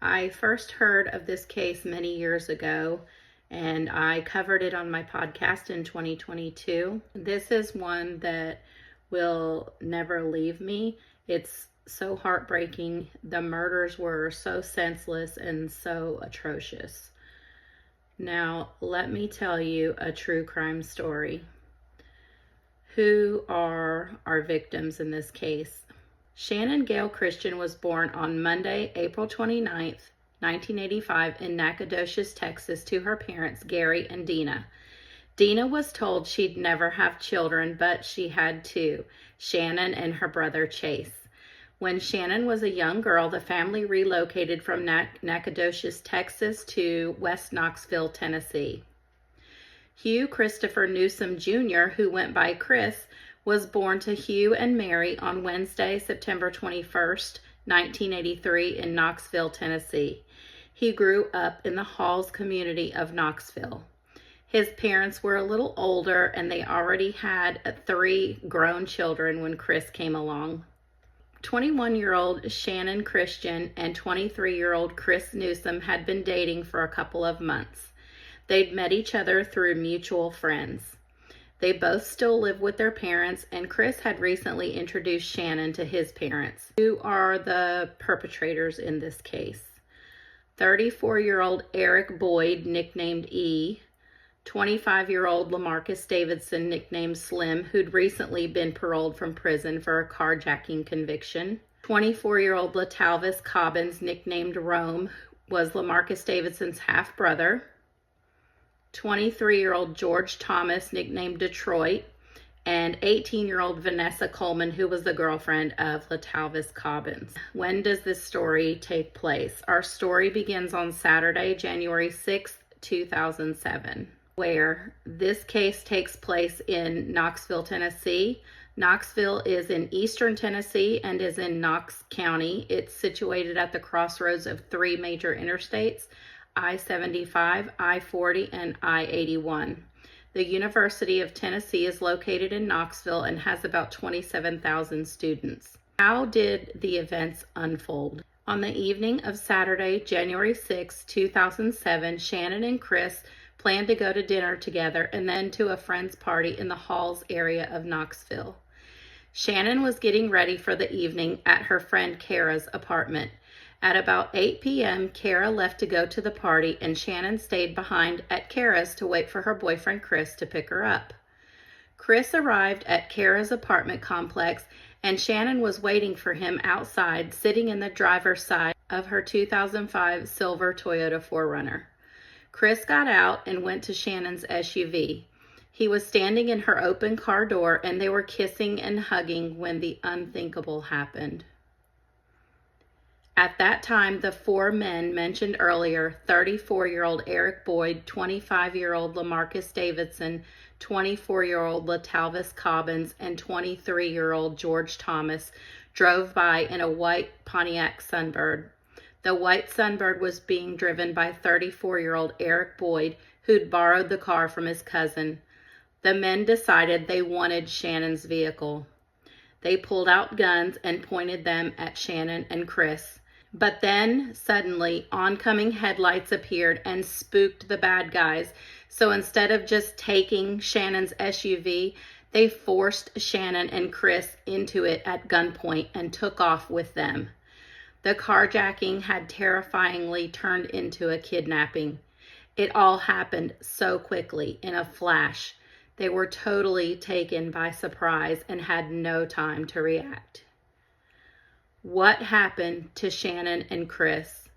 I first heard of this case many years ago, and I covered it on my podcast in 2022. This is one that will never leave me. It's so heartbreaking. The murders were so senseless and so atrocious. Now, let me tell you a true crime story. Who are our victims in this case? Channon Gail Christian was born on Monday, April 29th, 1985 in Nacogdoches, Texas to her parents, Gary and Dina. Dina was told she'd never have children, but she had two, Channon and her brother Chase. When Channon was a young girl, the family relocated from Nacogdoches, Texas to West Knoxville, Tennessee. Hugh Christopher Newsom Jr., who went by Chris, was born to Hugh and Mary on Wednesday, September 21st, 1983 in Knoxville, Tennessee. He grew up in the Halls community of Knoxville. His parents were a little older and they already had 3 grown children when Chris came along. 21-year-old Channon Christian and 23-year-old Chris Newsom had been dating for a couple of months. They'd met each other through mutual friends. They both still live with their parents, and Chris had recently introduced Channon to his parents. Who are the perpetrators in this case? 34-year-old Eric Boyd, nicknamed E, 25-year-old LaMarcus Davidson, nicknamed Slim, who'd recently been paroled from prison for a carjacking conviction. 24-year-old LaTalvis Cobbins, nicknamed Rome, was LaMarcus Davidson's half-brother. 23-year-old George Thomas, nicknamed Detroit, and 18-year-old Vanessa Coleman, who was the girlfriend of LaTalvis Cobbins. When does this story take place? Our story begins on Saturday, January 6th, 2007, where this case takes place in Knoxville, Tennessee. Knoxville is in eastern Tennessee and is in Knox County. It's situated at the crossroads of 3 major interstates, I-75, I-40, and I-81. The University of Tennessee is located in Knoxville and has about 27,000 students. How did the events unfold? On the evening of Saturday, January 6, 2007, Channon and Chris planned to go to dinner together and then to a friend's party in the Halls area of Knoxville. Channon was getting ready for the evening at her friend Kara's apartment. At about 8 p.m., Kara left to go to the party, and Channon stayed behind at Kara's to wait for her boyfriend Chris to pick her up. Chris arrived at Kara's apartment complex, and Channon was waiting for him outside, sitting in the driver's side of her 2005 silver Toyota 4Runner. Chris got out and went to Shannon's SUV. He was standing in her open car door, and they were kissing and hugging when the unthinkable happened. At that time, the 4 men mentioned earlier, 34-year-old Eric Boyd, 25-year-old LaMarcus Davidson, 24-year-old LaTalvis Cobbins, and 23-year-old George Thomas, drove by in a white Pontiac Sunbird. The white Sunbird was being driven by 34-year-old Eric Boyd, who'd borrowed the car from his cousin. The men decided they wanted Shannon's vehicle. They pulled out guns and pointed them at Channon and Chris. But then, suddenly, oncoming headlights appeared and spooked the bad guys. So instead of just taking Shannon's SUV, they forced Channon and Chris into it at gunpoint and took off with them. The carjacking had terrifyingly turned into a kidnapping. It all happened so quickly, in a flash. They were totally taken by surprise and had no time to react. What happened to Channon and Chris?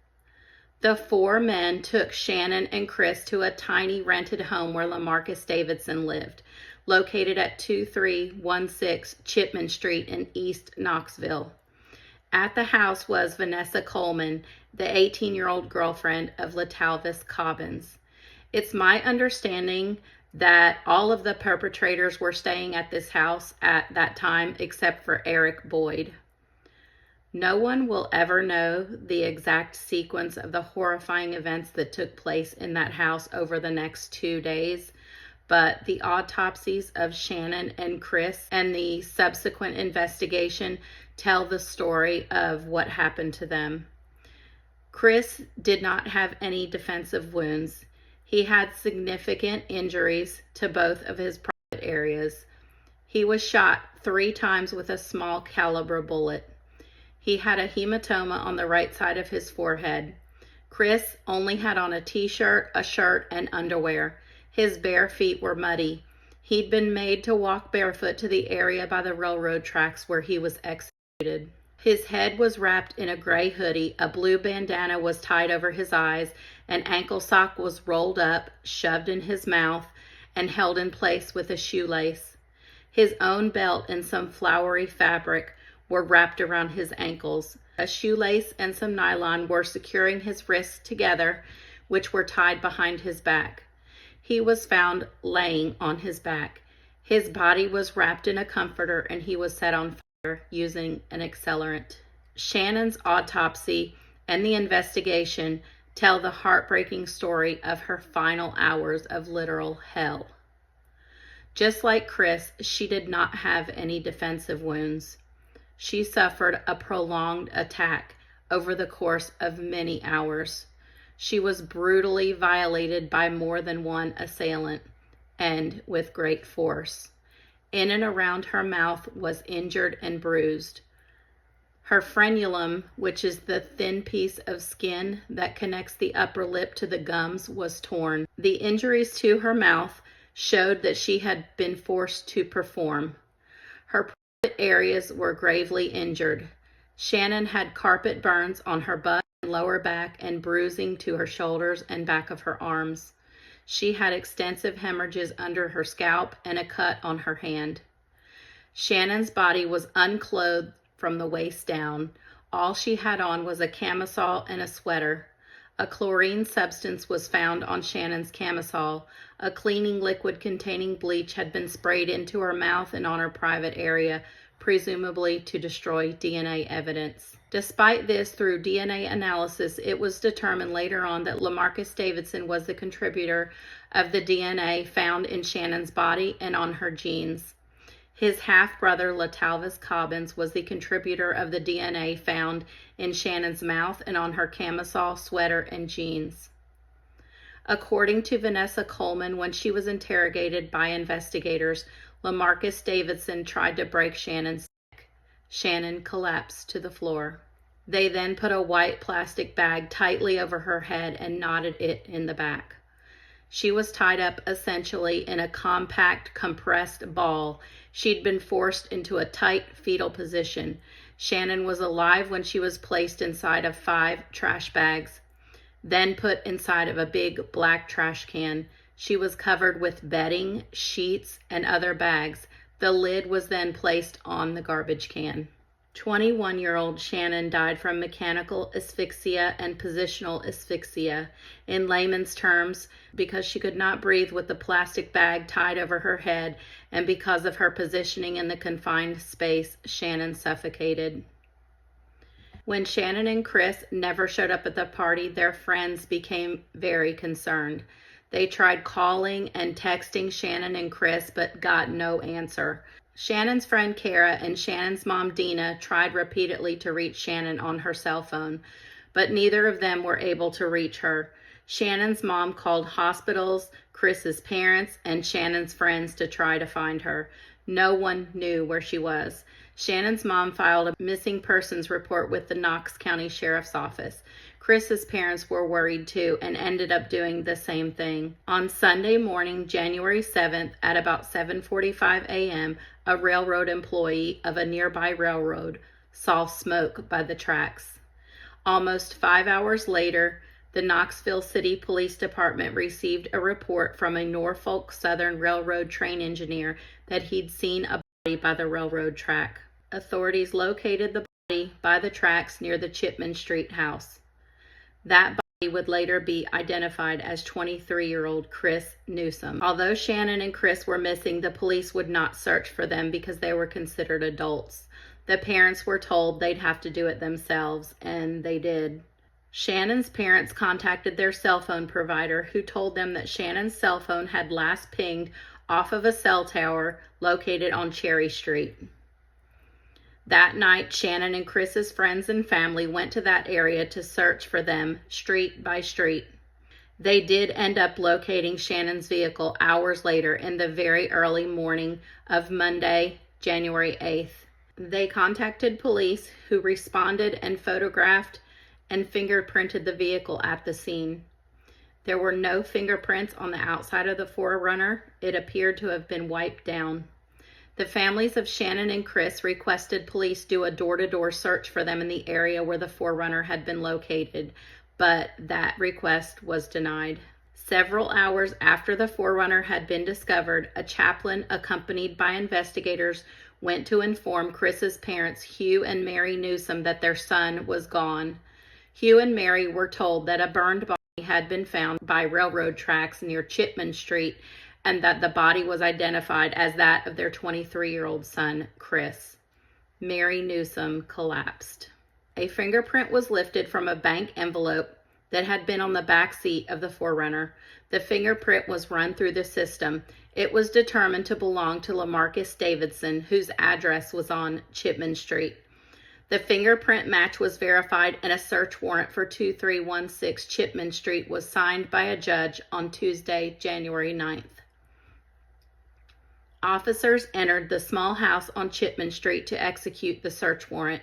The 4 men took Channon and Chris to a tiny rented home where LaMarcus Davidson lived, located at 2316 Chipman Street in East Knoxville. At the house was Vanessa Coleman, the 18-year-old girlfriend of LaTalvis Cobbins. It's my understanding that all of the perpetrators were staying at this house at that time except for Eric Boyd. No one will ever know the exact sequence of the horrifying events that took place in that house over the next 2 days, but the autopsies of Channon and Chris and the subsequent investigation tell the story of what happened to them. Chris did not have any defensive wounds. He had significant injuries to both of his private areas. He was shot 3 times with a small caliber bullet. He had a hematoma on the right side of his forehead. Chris only had on a t-shirt, a shirt, and underwear. His bare feet were muddy. He'd been made to walk barefoot to the area by the railroad tracks where he was executed. His head was wrapped in a gray hoodie, a blue bandana was tied over his eyes, an ankle sock was rolled up, shoved in his mouth, and held in place with a shoelace. His own belt and some flowery fabric were wrapped around his ankles. A shoelace and some nylon were securing his wrists together, which were tied behind his back. He was found laying on his back. His body was wrapped in a comforter and he was set on fire using an accelerant. Channon's autopsy and the investigation tell the heartbreaking story of her final hours of literal hell. Just like Chris, she did not have any defensive wounds. She suffered a prolonged attack over the course of many hours. She was brutally violated by more than one assailant, and with great force. In and around her mouth was injured and bruised. Her frenulum, which is the thin piece of skin that connects the upper lip to the gums, was torn. The injuries to her mouth showed that she had been forced to perform. Her private areas were gravely injured. Channon had carpet burns on her butt and lower back and bruising to her shoulders and back of her arms. She had extensive hemorrhages under her scalp and a cut on her hand. Shannon's body was unclothed from the waist down. All she had on was a camisole and a sweater. A chlorine substance was found on Shannon's camisole. A cleaning liquid containing bleach had been sprayed into her mouth and on her private area, presumably to destroy DNA evidence. Despite this, through DNA analysis, it was determined later on that LaMarcus Davidson was the contributor of the DNA found in Shannon's body and on her jeans. His half-brother, Latalvis Cobbins, was the contributor of the DNA found in Shannon's mouth and on her camisole, sweater, and jeans. According to Vanessa Coleman, when she was interrogated by investigators, LaMarcus Davidson tried to break Shannon's neck. Channon collapsed to the floor. They then put a white plastic bag tightly over her head and knotted it in the back. She was tied up essentially in a compact, compressed ball. She'd been forced into a tight fetal position. Channon was alive when she was placed inside of 5 trash bags, then put inside of a big black trash can. She was covered with bedding, sheets, and other bags. The lid was then placed on the garbage can. 21-year-old Channon died from mechanical asphyxia and positional asphyxia. In layman's terms, because she could not breathe with the plastic bag tied over her head, and because of her positioning in the confined space, Channon suffocated. When Channon and Chris never showed up at the party, their friends became very concerned. They tried calling and texting Channon and Chris, but got no answer. Shannon's friend Kara and Shannon's mom Dina tried repeatedly to reach Channon on her cell phone, but neither of them were able to reach her. Shannon's mom called hospitals, Chris's parents, and Shannon's friends to try to find her. No one knew where she was. Shannon's mom filed a missing persons report with the Knox County Sheriff's Office. Chris's parents were worried too and ended up doing the same thing. On Sunday morning, January 7th, at about 7:45 a.m., a railroad employee of a nearby railroad saw smoke by the tracks. Almost 5 hours later, the Knoxville City Police Department received a report from a Norfolk Southern Railroad train engineer that he'd seen a body by the railroad track. Authorities located the body by the tracks near the Chipman Street house. That body would later be identified as 23-year-old Chris Newsom. Although Channon and Chris were missing, the police would not search for them because they were considered adults. The parents were told they'd have to do it themselves, and they did. Shannon's parents contacted their cell phone provider, who told them that Shannon's cell phone had last pinged off of a cell tower located on Cherry Street. That night, Channon and Chris's friends and family went to that area to search for them street by street. They did end up locating Shannon's vehicle hours later in the very early morning of Monday, January 8th. They contacted police, who responded and photographed and fingerprinted the vehicle at the scene. There were no fingerprints on the outside of the 4Runner. It appeared to have been wiped down. The families of Channon and Chris requested police do a door-to-door search for them in the area where the 4Runner had been located, but that request was denied. Several hours after the 4Runner had been discovered, a chaplain accompanied by investigators went to inform Chris's parents, Hugh and Mary Newsom, that their son was gone. Hugh and Mary were told that a burned body had been found by railroad tracks near Chipman Street, and that the body was identified as that of their 23-year-old son, Chris. Mary Newsom collapsed. A fingerprint was lifted from a bank envelope that had been on the back seat of the 4Runner. The fingerprint was run through the system. It was determined to belong to LaMarcus Davidson, whose address was on Chipman Street. The fingerprint match was verified, and a search warrant for 2316 Chipman Street was signed by a judge on Tuesday, January 9th. Officers entered the small house on Chipman Street to execute the search warrant.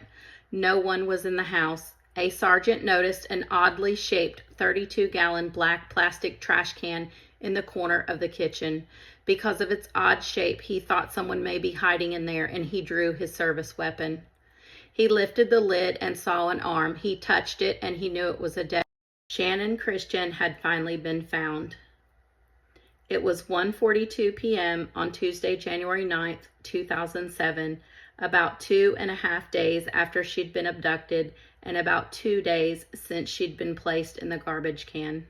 No one was in the house. A sergeant noticed an oddly shaped 32-gallon black plastic trash can in the corner of the kitchen. Because of its odd shape, he thought someone may be hiding in there, and he drew his service weapon. He lifted the lid and saw an arm. He touched it, and he knew it was a dead. Channon Christian had finally been found. It was 1:42 p.m. on Tuesday, January 9th, 2007, about 2.5 days after she'd been abducted and about 2 days since she'd been placed in the garbage can.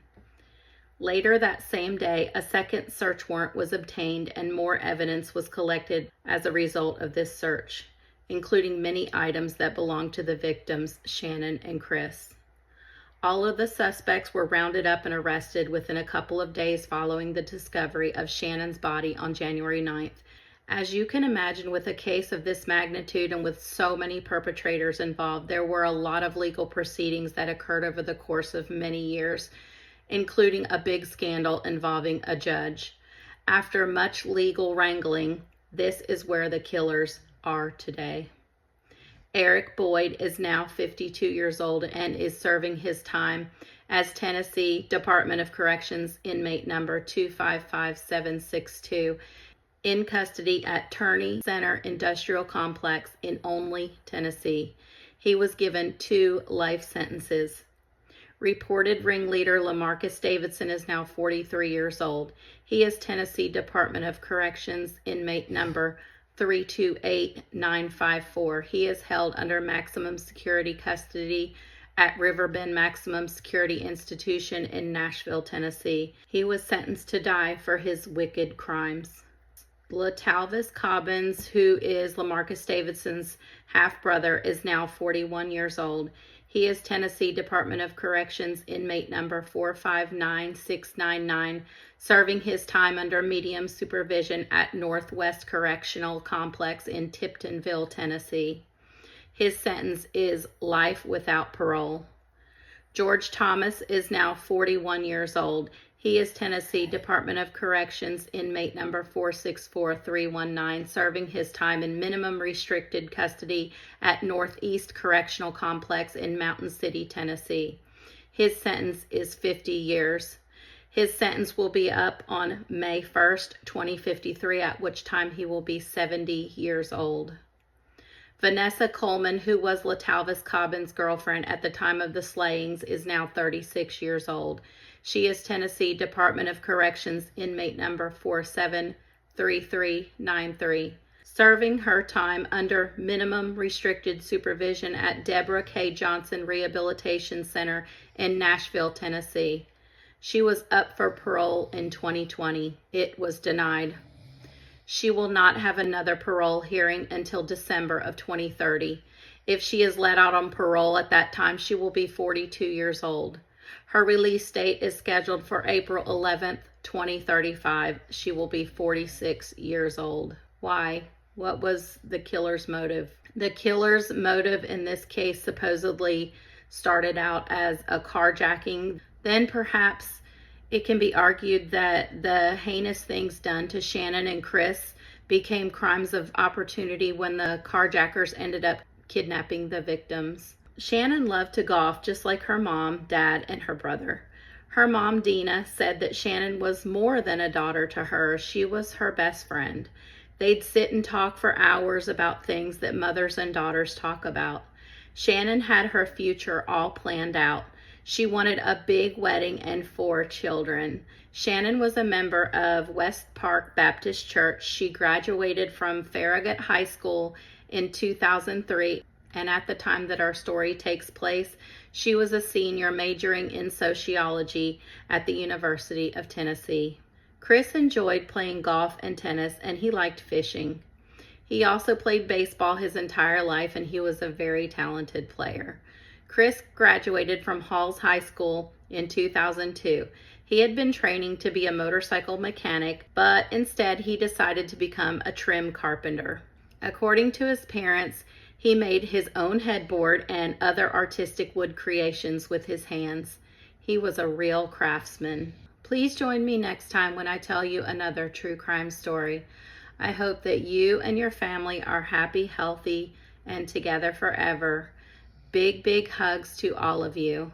Later that same day, a second search warrant was obtained and more evidence was collected as a result of this search, including many items that belonged to the victims, Channon and Chris. All of the suspects were rounded up and arrested within a couple of days following the discovery of Shannon's body on January 9th. As you can imagine, with a case of this magnitude and with so many perpetrators involved, there were a lot of legal proceedings that occurred over the course of many years, including a big scandal involving a judge. After much legal wrangling, this is where the killers are today. Eric Boyd is now 52 years old and is serving his time as Tennessee Department of Corrections inmate number 255762 in custody at Turney Center Industrial Complex in Olney, Tennessee. He was given 2 life sentences. Reported ringleader LaMarcus Davidson is now 43 years old. He is Tennessee Department of Corrections inmate number 328954. He is held under maximum security custody at Riverbend Maximum Security Institution in Nashville, Tennessee. He was sentenced to die for his wicked crimes. LaTalvis Cobbins, who is LaMarcus Davidson's half-brother, is now 41 years old. He is Tennessee Department of Corrections inmate number 459699, serving his time under medium supervision at Northwest Correctional Complex in Tiptonville, Tennessee. His sentence is life without parole. George Thomas is now 41 years old. He is Tennessee Department of Corrections inmate number 464319, serving his time in minimum restricted custody at Northeast Correctional Complex in Mountain City, Tennessee. His sentence is 50 years. His sentence will be up on May 1st, 2053, at which time he will be 70 years old. Vanessa Coleman, who was LaTalvis Cobbins' girlfriend at the time of the slayings, is now 36 years old. She is Tennessee Department of Corrections inmate number 473393, serving her time under minimum restricted supervision at Deborah K. Johnson Rehabilitation Center in Nashville, Tennessee. She was up for parole in 2020. It was denied. She will not have another parole hearing until December of 2030. If she is let out on parole at that time, she will be 42 years old. Her release date is scheduled for April 11th, 2035. She will be 46 years old. Why? What was the killer's motive? The killer's motive in this case supposedly started out as a carjacking. Then perhaps it can be argued that the heinous things done to Channon and Chris became crimes of opportunity when the carjackers ended up kidnapping the victims. Channon loved to golf just like her mom, dad, and her brother. Her mom, Dina, said that Channon was more than a daughter to her. She was her best friend. They'd sit and talk for hours about things that mothers and daughters talk about. Channon had her future all planned out. She wanted a big wedding and 4 children. Channon was a member of West Park Baptist Church. She graduated from Farragut High School in 2003, and at the time that our story takes place, she was a senior majoring in sociology at the University of Tennessee. Chris enjoyed playing golf and tennis, and he liked fishing. He also played baseball his entire life, and he was a very talented player. Chris graduated from Halls High School in 2002. He had been training to be a motorcycle mechanic, but instead he decided to become a trim carpenter. According to his parents, he made his own headboard and other artistic wood creations with his hands. He was a real craftsman. Please join me next time when I tell you another true crime story. I hope that you and your family are happy, healthy, and together forever. Big, big hugs to all of you.